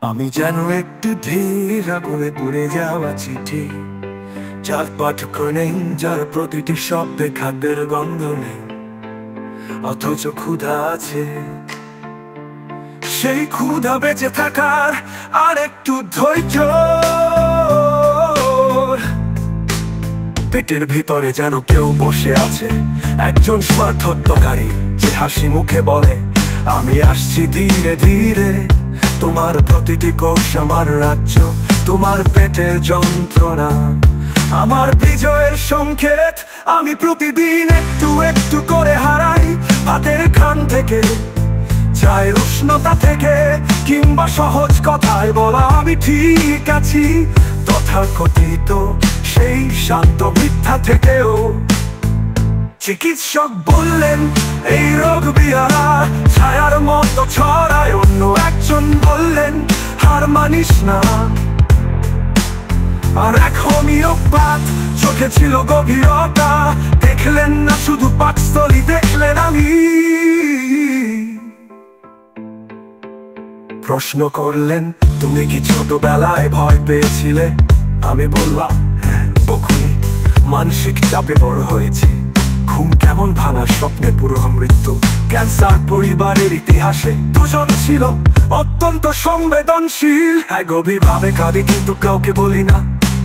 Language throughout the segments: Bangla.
আমি যেন একটু ধীর আগুনে পুড়ে যাওয়া চিঠি, যার পাঠক নেই, যার প্রতিটি শব্দে খাদ্যের গন্ধ নেই, অথচ ক্ষুধা আছে। সেই ক্ষুধা বেঁচে থাকার আর একটু ধৈর্য। পেটের ভিতরে যেন কেউ বসে আছে, একজন স্বার্থত্বকারী যে হাসি মুখে বলে, আমি আসছি ধীরে ধীরে। তোমার প্রতিটি কোষ আমার রাজ্য, তোমার পেটের যন্ত্রণা আমার বিজয়ের সংকেত। আমি প্রতিদিন একটু একটু করে হারাই, ভাতের খান থেকে, চায়ের উষ্ণতা থেকে, কিংবা সহজ কথায় বলা আমি ঠিক আছি, তথাকথিত সেই শান্ত মিথ্যা থেকেও। চিকিৎসক বললেন এই রোগ বিয়ারা ছায়ার মতো ছড়ায়, অন্য একজন বললেন হার মানিস না। আর এক হোমিওপ্যাথ চোখে ছিল গভীরতা, দেখলেন না শুধু পাকস্থলী, দেখলেন আমি। প্রশ্ন করলেন তুমি কি ছোটবেলায় ভয় পেয়েছিলে? আমি বললাম বকুনি, মানসিক চাপে বড় হয়েছি, ঘুম কেমন ভাঙা, স্বপ্নে পুরো মৃত্যু। ক্যান্সার পরিবারের ইতিহাসে দুজন ছিল অত্যন্ত সংবেদনশীল। গভীরভাবে কাঁদি কিন্তু কাউকে বলি না,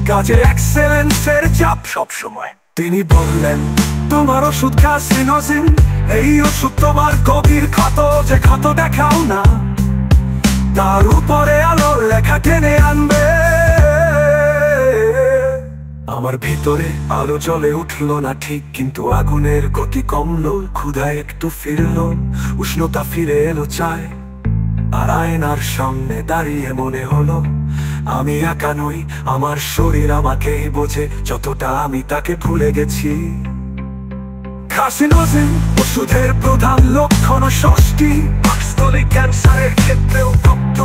কাজে এক্সেলেন্সের চাপ সব সময়। তিনি বললেন তোমার ওষুধ কার্সিনোজেন, এই ওষুধ তোমার গভীর ক্ষত, যে ক্ষত দেখাও না, তার উপরে আলোর লেখা টেনে আনবে। আমার ভিতরে আলো জ্বলে উঠলো না ঠিক, কিন্তু আগুনের গতি কমলো, ক্ষুধায় একটু ফিরলো, উষ্ণতা ফিরে এলো চায়। আর আয়নার সামনে দাঁড়িয়ে মনে হলো আমি একা নই, আমার শরীর আমাকেই বোঝে, যতটা আমি তাকে ভুলে গেছি। কার্সিনোজেন ওষুধের প্রধান লক্ষণ ষষ্ঠী, পাকস্থলী ক্যান্সারের ক্ষেত্রেও তপ্ত,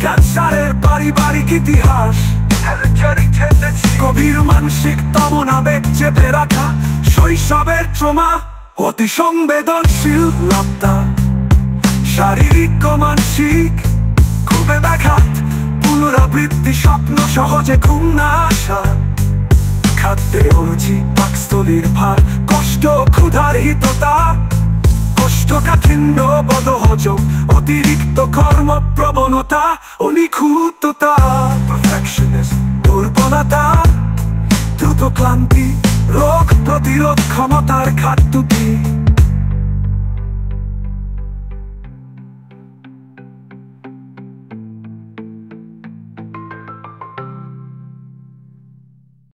ক্যান্সারের পারিবারিক ইতিহাস, গভীর মানসিক তমনাবেগ চেপে রাখা, শৈশবের ট্রমা, অতি সংবেদনশীল লাপ্তা, শারীরিক ও মানসিক খুবই ব্যাঘাত, পুনরাবৃত্তি, স্বপ্ন সহজে ঘুম না আসা, খাদ্যে অরুচি, পাকস্থলীর ভার, কষ্ট, ক্ষুধার হিততা, কোষ্ঠকাঠিন্য, বদহজম, অতিরিক্ত কর্মপ্রবণতা, অনিখুততা, পারফেকশনিজম, দুর্বলতা, দ্রুত ক্লান্তি, রোগ প্রতিরোধ ক্ষমতার ঘাটতি।